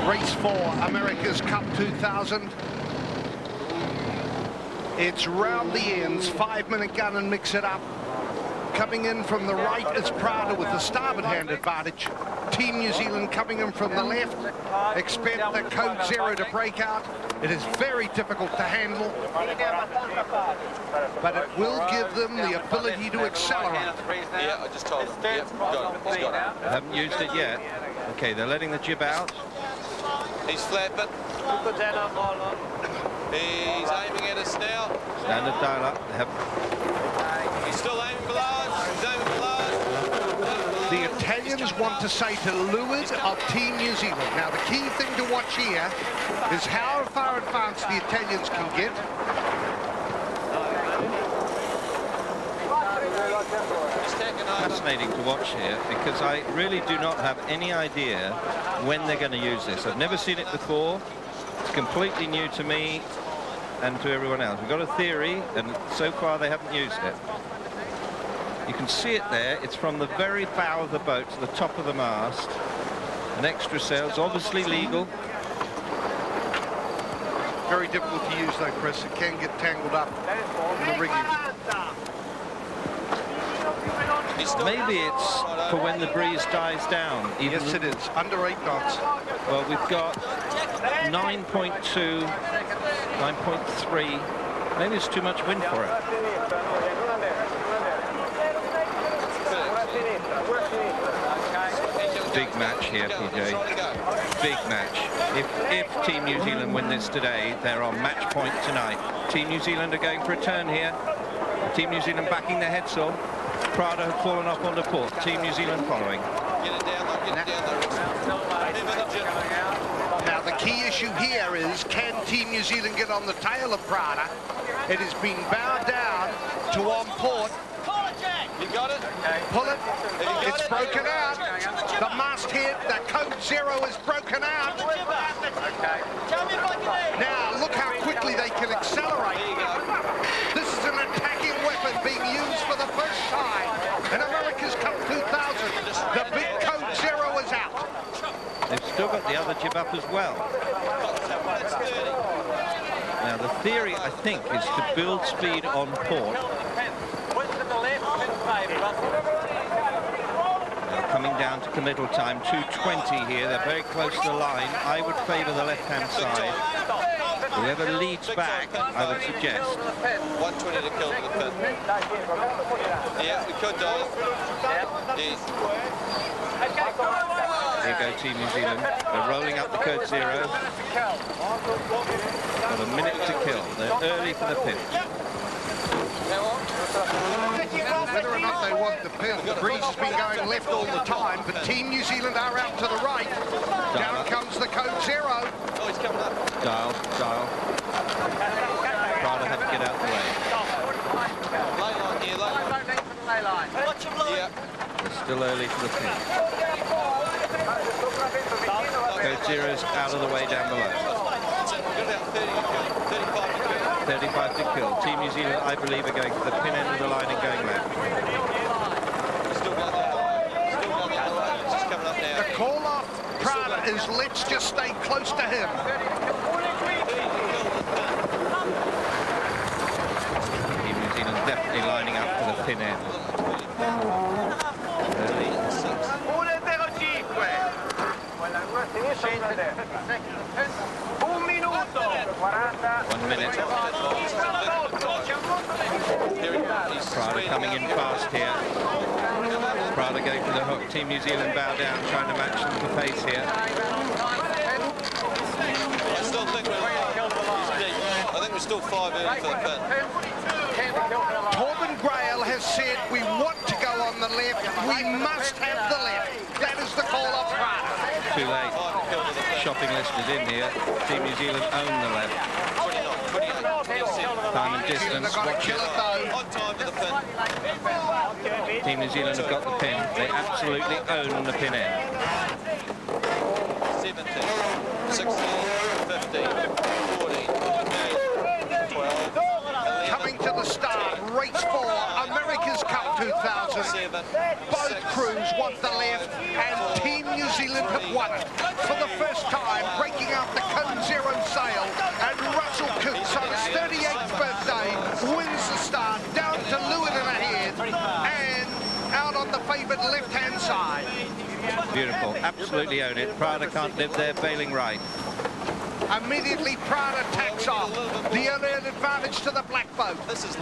Race 4, America's Cup 2000. It's round the ends, 5-minute gun and mix it up. Coming in from the right is Prada with the starboard hand advantage. Team New Zealand coming in from the left. Expect the code 0 to break out. It is very difficult to handle, but it will give them the ability to accelerate. Yeah, I just told him. Yep, got it. He's got it. They haven't used it yet. Okay, they're letting the jib out. He's flapping. He's aiming at us now. Standard dial up. He's still aiming below us. He's aiming below us. The Italians want to say to leeward of Team New Zealand. Now, the key thing to watch here is how far advanced the Italians can get. Fascinating to watch here, because I really do not have any idea when they're going to use this. I've never seen it before. It's completely new to me and to everyone else. We've got a theory, and so far they haven't used it. You can see it there. It's from the very bow of the boat to the top of the mast. An extra sail. It's obviously legal. Very difficult to use though, Chris. It can get tangled up in the rigging. Maybe it's for when the breeze dies down. Yes, it is. Under 8 knots. Well, we've got 9.2, 9.3. Maybe it's too much wind for it. Big match here, PJ. Big match. If Team New Zealand win this today, they're on match point tonight. Team New Zealand are going for a turn here. Team New Zealand backing their headsail. Prada have fallen off onto port. Team New Zealand following. Get it down, get it down. Now, the key issue here is, can Team New Zealand get on the tail of Prada? It has been bowed down to on port. You got it? Pull it. It's broken out. The masthead, the code 0 is broken out. Now, look how quickly they can accelerate. This is an attacking weapon being used for the first time in America's Cup 2000. The big code 0 is out. They've still got the other jib up as well. Now, the theory, I think, is to build speed on port. Coming down to committal time, 2:20 here. They're very close to the line. I would favour the left-hand side. Whoever leads back, I would suggest. 120 to kill to the pin. Yeah, we could do it. Yes. Here go Team New Zealand. They're rolling up the code 0. Got a minute to kill. They're early for the pin. Whether or not they want the pin, the breeze has been going left all the time, but Team New Zealand are out to the right. Down comes the code 0. Oh, he's coming up. Dial. Prada have to get out of the way. Lay line here, lay line. Yeah. They're still early for the pin. Code 0 is out of the way down below. About 30 to kill, 35 to kill. 35 to kill. Team New Zealand, I believe, are going to the pin end of the line and going left. Still got that. It's just coming up now. The call off Prada is, let's just stay close to him. Team New Zealand definitely lining up for the pin end. Early. 1 minute. Prada coming in fast here. Prada going for the hook. Team New Zealand bow down, trying to match the pace here. I still think we're still 5 early for the pin. Torben Grail has said, we want to go on the left, we must have the left. That is the call of Prada. Too late. Shopping list is in here. Team New Zealand own the left. 29. Time and distance. Watch it. On time for the pin. Team New Zealand have got the pin. They absolutely own the pin end. 17, 16, 15, 14, 12, 11. Coming to the start, race 4, America's Cup 2000. Both crews want the left, and Team New Zealand have won it. For the first time, breaking out the Cone Zero sail, and Russell Coutts on his 38th birthday wins the start, down to Lewin and ahead, and out on the favoured left-hand side. Beautiful, absolutely own it. Prada can't live there, bailing right. Immediately Prada tacks off. The earlier advantage to the black boat. This is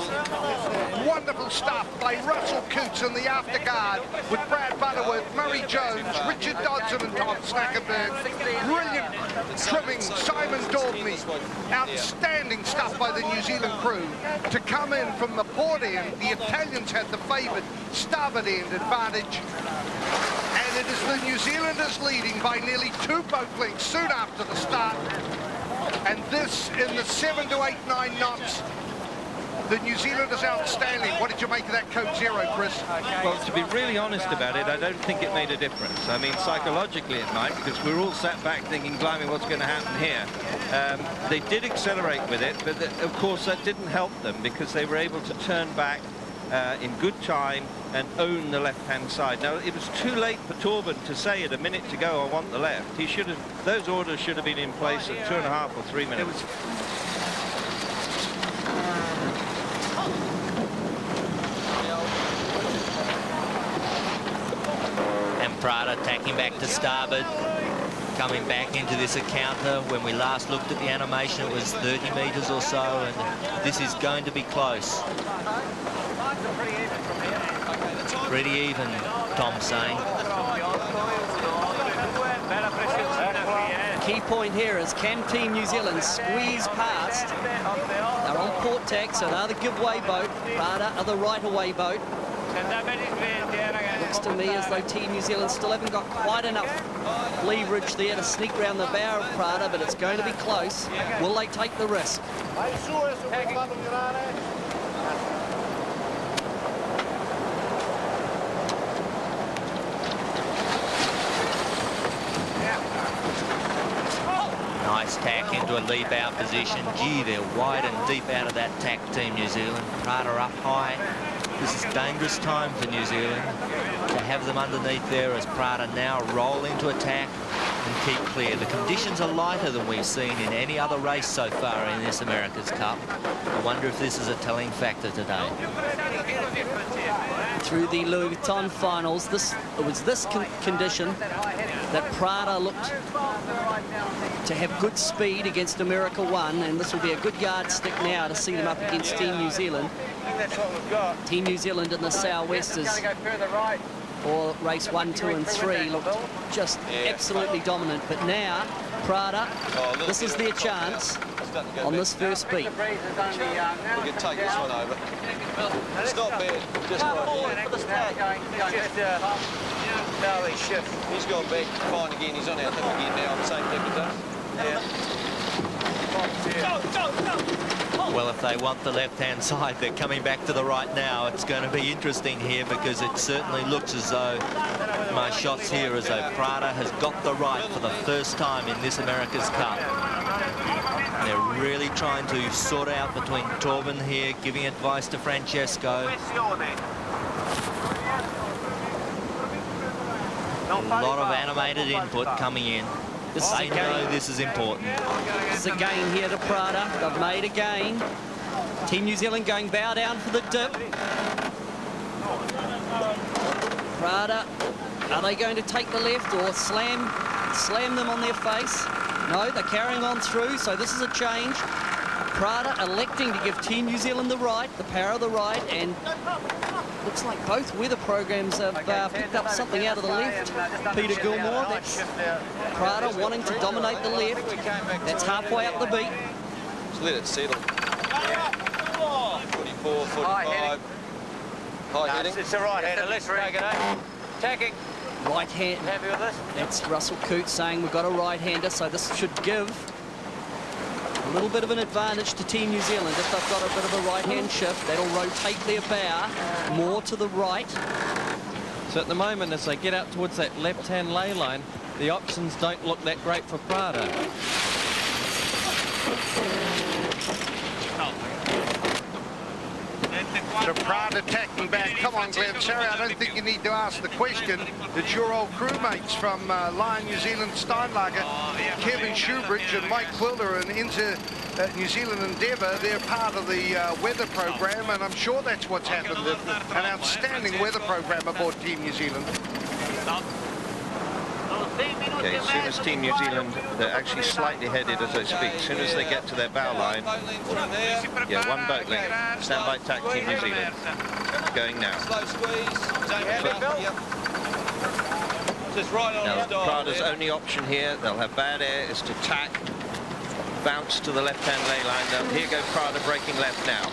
Wonderful stuff by Russell Coutts in the afterguard with Brad Butterworth, Murray Jones, Richard Dodson and Tom Snackenberg. Brilliant trimming, Simon Daubney. Outstanding stuff by the New Zealand crew. To come in from the port end, the Italians had the favoured starboard end advantage. And it is the New Zealanders leading by nearly 2 boat lengths soon after the start. And this in the 7 to 8, 9 knots. The New Zealanders outstanding. What did you make of that Code Zero, Chris? Well, to be really honest about it, I don't think it made a difference. I mean, psychologically it might, because we're all sat back thinking, blimey, what's going to happen here? They did accelerate with it, but of course that didn't help them because they were able to turn back in good time and own the left-hand side. Now, it was too late for Torben to say it a minute to go, I want the left. He should have, those orders should have been in place at 2.5 or 3 minutes. And Prada tacking back to starboard, coming back into this encounter. When we last looked at the animation, it was 30 metres or so, and this is going to be close. Pretty even, Tom's saying. Key point here is, can Team New Zealand squeeze past? They're on port tack, so they're the giveaway boat. Prada are the right-away boat. Looks to me as though Team New Zealand still haven't got quite enough leverage there to sneak round the bow of Prada, but it's going to be close. Will they take the risk? Nice tack into a lee bow position. Gee, they're wide and deep out of that tack, Team New Zealand. Prada up high. This is dangerous time for New Zealand to have them underneath there as Prada now roll into attack and keep clear. The conditions are lighter than we've seen in any other race so far in this America's Cup. I wonder if this is a telling factor today. Through the Louis Vuitton finals, it was this condition that Prada looked to have good speed against America 1, and this will be a good yardstick now to see them up against Team New Zealand. Team New Zealand in the sou'westers for race 1, 2 and 3 looked just absolutely dominant, but now Prada, this is their chance on this first beat. We can take this one over. Stop it. Just He's gone back fine again. He's on our tip again now on the same tip as us. Well, if they want the left-hand side, they're coming back to the right now. It's going to be interesting here because it certainly looks as though my shots here as though Prada has got the right for the first time in this America's Cup. They're really trying to sort out between Torben here, giving advice to Francesco. A lot of animated input coming in. They know this is important. This is a gain here to Prada. They've made a gain. Team New Zealand going bow down for the dip. Prada, are they going to take the left or slam them on their face? No, they're carrying on through, so this is a change. Prada electing to give Team New Zealand the right, the power of the right, and looks like both weather programs have picked up something out of the left. Peter Gilmore, that's Prada wanting to dominate the left. That's halfway up the beat. Just let it settle. 44, 45. High heading. It's a right hander. Let's take it out. Tacking. Right hand. Happy with this? That's Russell Coutts saying we've got a right-hander, so this should give a little bit of an advantage to Team New Zealand. If they've got a bit of a right-hand shift, that'll rotate their bow more to the right. So at the moment, as they get out towards that left-hand ley line, the options don't look that great for Prada. So Prada attacking back. Come on, Glenn. Sorry, I don't think you need to ask the question. It's your old crewmates from Lion New Zealand Steinlager, Kevin Shoebridge and Mike Quilder and Inter New Zealand Endeavour. They're part of the weather program, and I'm sure that's what's happened. An outstanding weather program aboard Team New Zealand. Okay, as soon as Team New Zealand, they're actually slightly headed as I speak. As soon as they get to their bow line, yeah, one boat length. Stand by tack, Team New Zealand. Going now. Slow squeeze. Just right on Now, the dial. Prada's only option here, they'll have bad air, is to tack, bounce to the left-hand lay line. Now, here goes Prada breaking left now.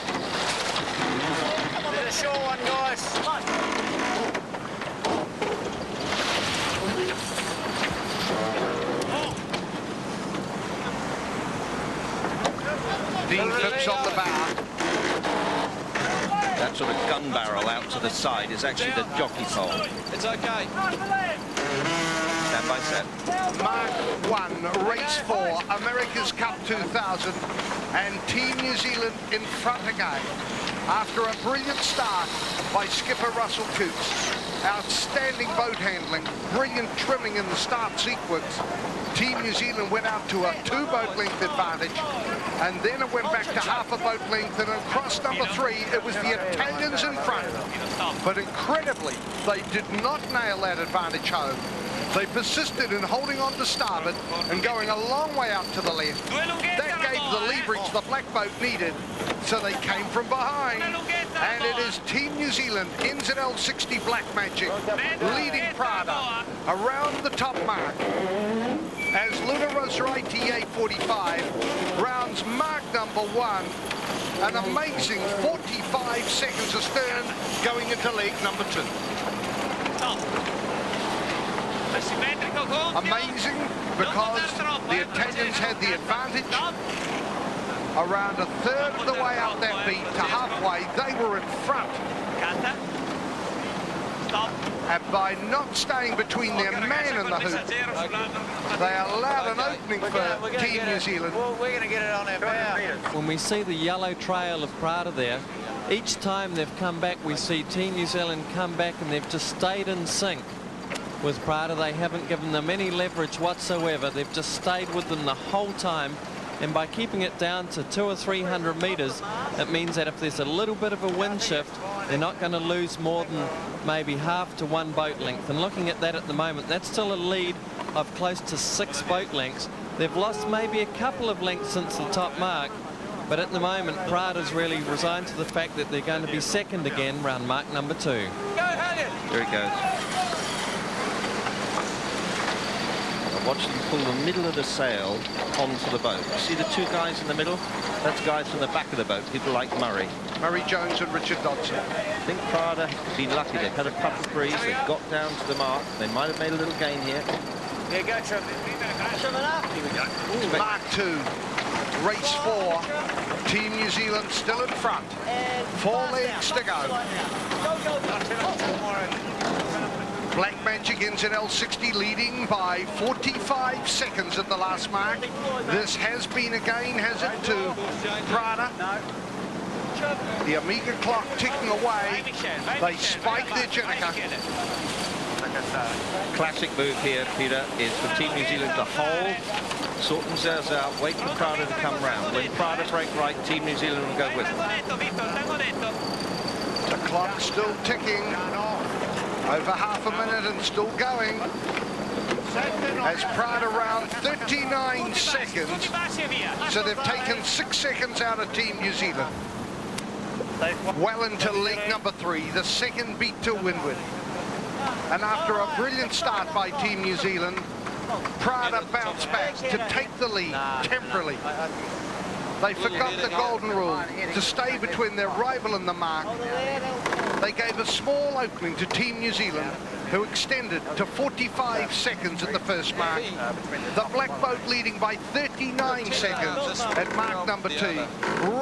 There's a short one, guys. Dean Phipps on the bow. That sort of gun barrel out to the side is actually the jockey pole. It's okay. Stand by set. Mark 1, race 4, America's Cup 2000, and Team New Zealand in front again. After a brilliant start by skipper Russell Coots, outstanding boat handling, brilliant trimming in the start sequence, Team New Zealand went out to a 2-boat length advantage, and then it went back to half a boat length, and across number 3, it was the Italians in front. But incredibly, they did not nail that advantage home. They persisted in holding on to starboard and going a long way out to the left. That gave the leverage the black boat needed, so they came from behind. And it is Team New Zealand, NZL 60 Black Magic, leading Prada around the top mark. As Luna Rosraiti 45 rounds mark number 1, an amazing 45 seconds astern going into leg number 2. Amazing because the Italians had the advantage. Around a third of the way up that beat to halfway, they were in front. And by not staying between their man and the hoop, they allowed an opening for Team New Zealand. We're going to get it on our bow. When we see the yellow trail of Prada there, each time they've come back, we see Team New Zealand come back and they've just stayed in sync with Prada. They haven't given them any leverage whatsoever. They've just stayed with them the whole time. And by keeping it down to 200 or 300 metres, it means that if there's a little bit of a wind shift, they're not going to lose more than maybe half to 1 boat length. And looking at that at the moment, that's still a lead of close to 6 boat lengths. They've lost maybe a couple of lengths since the top mark, but at the moment, Prada's really resigned to the fact that they're going to be second again round mark number 2. There it goes. Watch them pull the middle of the sail onto the boat. See the 2 guys in the middle? That's guys from the back of the boat, people like Murray. Murray Jones and Richard Dodson. I think Prada have been lucky. They've had a puff of breeze. They've got down to the mark. They might have made a little gain here. Yeah, go, Trevor. Mark 2, race 4, Team New Zealand still in front. 4 legs to go. Black Magic NZL 60 leading by 45 seconds at the last mark. This has been a gain, has it, to Prada? The Amiga clock ticking away. They spike their Jenica. Classic move here, Peter, is for Team New Zealand to hold, sort themselves out, wait for Prada to come round. When Prada break right, Team New Zealand will go with them. The clock's still ticking. Over half a minute and still going. As Prada around 39 seconds. So they've taken 6 seconds out of Team New Zealand. Well into leg number 3, the second beat to windward. And after a brilliant start by Team New Zealand, Prada bounced back to take the lead temporarily. They forgot the golden rule to stay between their rival and the mark. They gave a small opening to Team New Zealand, who extended to 45 seconds at the first mark. The black boat leading by 39 seconds at mark number 2.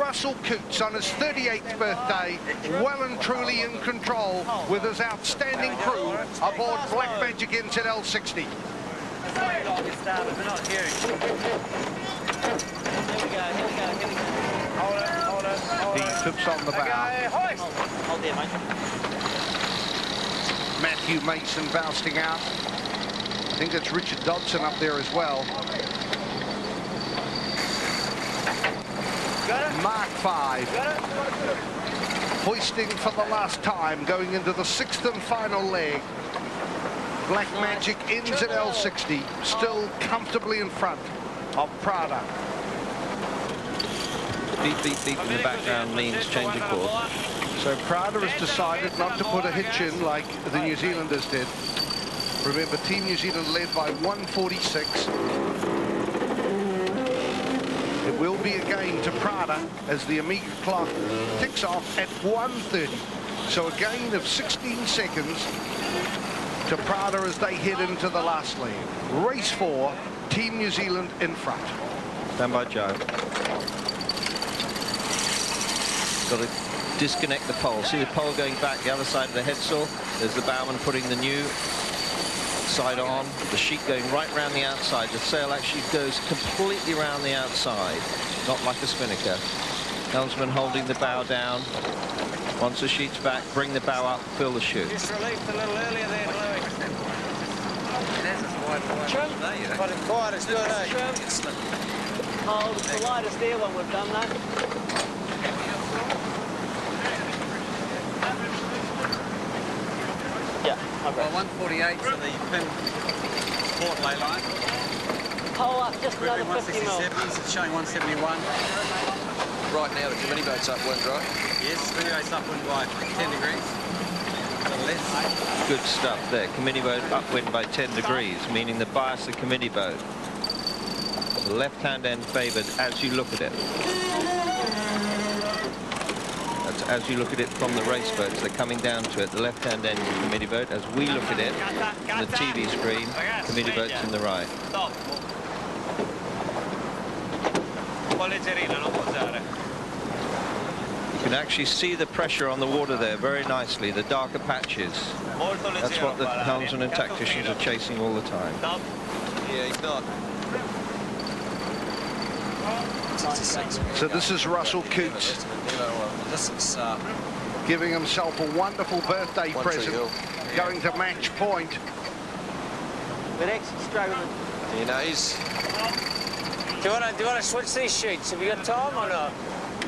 Russell Coots on his 38th birthday, well and truly in control with his outstanding crew aboard Black Magic NZL 60. Hold it. He flips on the bow. Okay, hoist. Hold there, mate. Matthew Mason bousting out. I think it's Richard Dodson up there as well. Got it? Mark 5. Got it? Hoisting for the last time, going into the 6th and final leg. Black Magic ends at L60, still comfortably in front of Prada. Beep, beep, beep in the background means change of course. So Prada has decided not to put a hitch in like the New Zealanders did. Remember, Team New Zealand led by 146. It will be a gain to Prada as the Amiga clock ticks off at 1:30. So a gain of 16 seconds to Prada as they head into the last leg. Race 4, Team New Zealand in front. Stand by, Joe. Got to disconnect the pole. See the pole going back the other side of the head saw? There's the bowman putting the new side on, the sheet going right round the outside. The sail actually goes completely round the outside, not like a spinnaker. Helmsman holding the bow down. Once the sheet's back, bring the bow up, fill the chute. Just released a little earlier there, Louis. Got it quiet, it's good, eh? Oh, it's the lightest air one we've done, though. Yeah, okay. Well, 148 for the pin port lay line. Pull up just another 50 mil. 167s, it's showing 171. Right now the committee boat's upwind, right? Yes, committee boat's upwind by 10 degrees. Less. Good stuff there. Committee boat upwind by 10 degrees, meaning the bias of committee boat. The left-hand end favoured as you look at it. That's as you look at it from the race boats. They're coming down to it. The left-hand end is the committee boat. As we look at it on the TV screen, committee boat's in the right. You can actually see the pressure on the water there very nicely, the darker patches. That's what the helmsmen and tacticians are chasing all the time. Yeah, he's not. So this is Russell Coots giving himself a wonderful birthday present, going to match point. But actually struggling. You know, he's... Do you want to switch these sheets? Have you got time or not?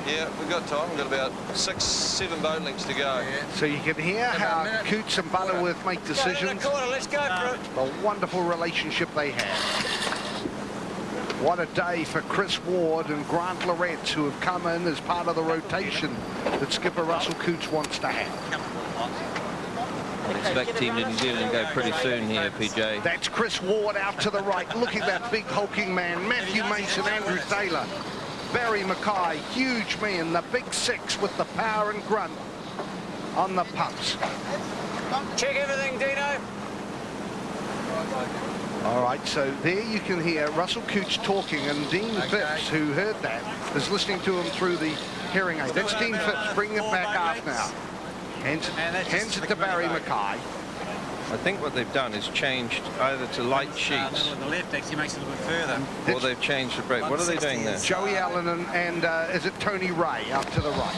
Yeah, we've got time. We've got about 6-7 boat links to go. So you can hear how Coots and Butterworth make decisions. Let's go for it. The wonderful relationship they have. What a day for Chris Ward and Grant Loretz, who have come in as part of the rotation that skipper Russell Coots wants to have. I expect Team New Zealand to go pretty soon here, PJ. That's Chris Ward out to the right. Look at that big hulking man. Matthew Mason, Andrew Taylor, Barry Mackay, huge man, the big six with the power and grunt on the pumps. Check everything, Dino. All right, so there you can hear Russell Coots talking, and Dean Phipps, who heard that, is listening to him through the hearing aid. That's Dean Phipps bringing it back aft now. Hands it to Barry Mackay. I think what they've done is changed either to light sheets The left actually makes it a little bit further. or they've changed the brake. What are they doing there? Joey Allen and is it Tony Ray out to the right?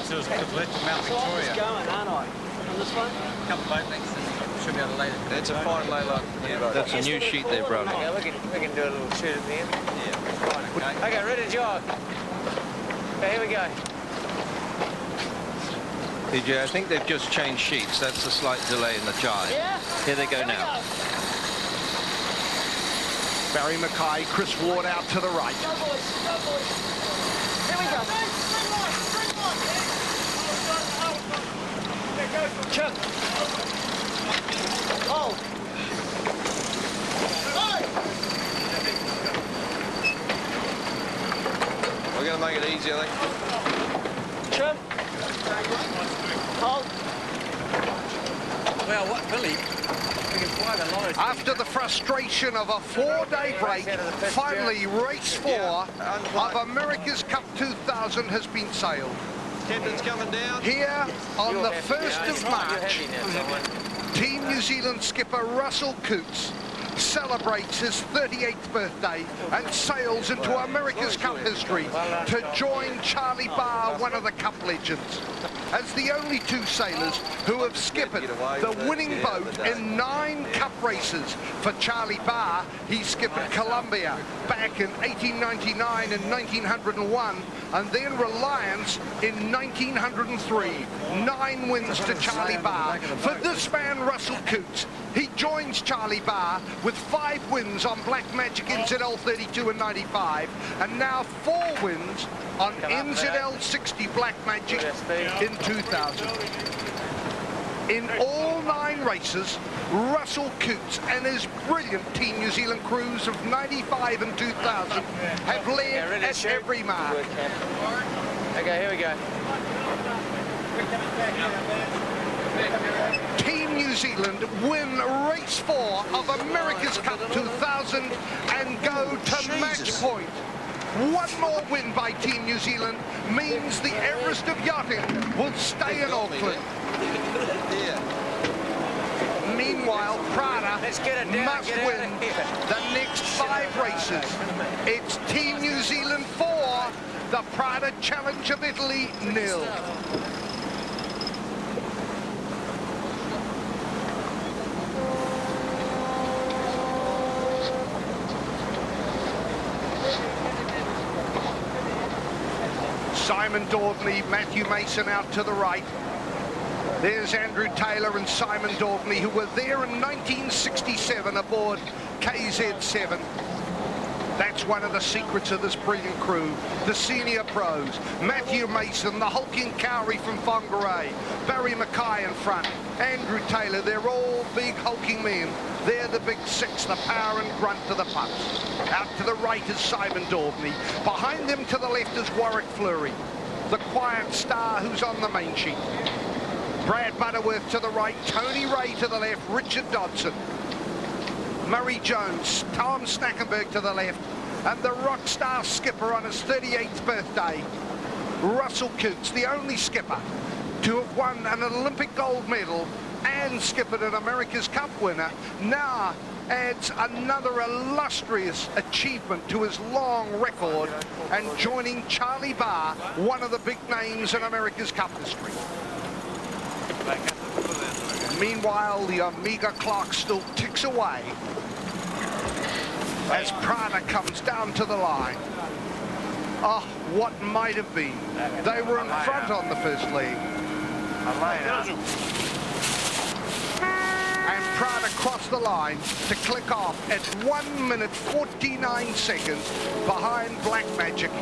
So it's good left to Mount So I'm just Victoria. going, aren't I? On this one? A couple of boat links and should be able to lay it. That's a fine lay line. That's a new sheet they've brought in. Okay, we can do a little shoot at the end. Okay. Okay, ready to jog. Okay, here we go. PJ, I think they've just changed sheets. That's a slight delay in the jive. Yeah. Here they go now. Barry Mackay, Chris Ward out to the right. Go, boys. Go, boys. Here we go. Chip. Oh. We're going to make it easy, I think. Chip. Hold. Well, what, Billy? We can fly the lowest. After the frustration of a 4-day break, finally race 4 of America's Cup 2000 has been sailed. Captain's coming down. Here on the 1st of March, Team New Zealand skipper Russell Coots celebrates his 38th birthday and sails into America's Cup history to join Charlie Barr, one of the Cup legends, as the only two sailors who have skipped the winning boat in 9 Cup races. For Charlie Barr, he skipped Columbia back in 1899 and 1901, and then Reliance in 1903. 9 wins to Charlie Barr. For this man, Russell Coots, he joins Charlie Barr with 5 wins on Black Magic NZL 32 and 95, and now 4 wins on NZL 60 Black Magic in 2000. In all 9 races, Russell Coots and his brilliant Team New Zealand crews of 95 and 2000 have led at every mark. Okay, here we go. Team New Zealand win race 4 of America's Cup 2000 and go to match point. One more win by Team New Zealand means the Everest of yachting will stay in Auckland. Meanwhile, Prada must win the next 5 races. It's Team New Zealand 4, the Prada Challenge of Italy 0. Simon Daubney, Matthew Mason out to the right. There's Andrew Taylor and Simon Daubney, who were there in 1967 aboard KZ7. That's one of the secrets of this brilliant crew. The senior pros, Matthew Mason, the hulking Cowrie from Whangarei, Barry Mackay in front, Andrew Taylor, they're all big hulking men. They're the big 6, the power and grunt to the punch. Out to the right is Simon Daubney. Behind them to the left is Warwick Fleury, the quiet star who's on the main sheet. Brad Butterworth to the right, Tony Ray to the left, Richard Dodson, Murray Jones, Tom Snackenberg to the left, and the rock star skipper on his 38th birthday, Russell Coots, the only skipper to have won an Olympic gold medal and skippered an America's Cup winner, now adds another illustrious achievement to his long record and joining Charlie Barr, one of the big names in America's Cup history. Meanwhile, the Omega clock still ticks away as Prada comes down to the line. Oh, what might have been. They were in front on the first leg. And Prada crossed the line to click off at 1 minute 49 seconds behind Black Magic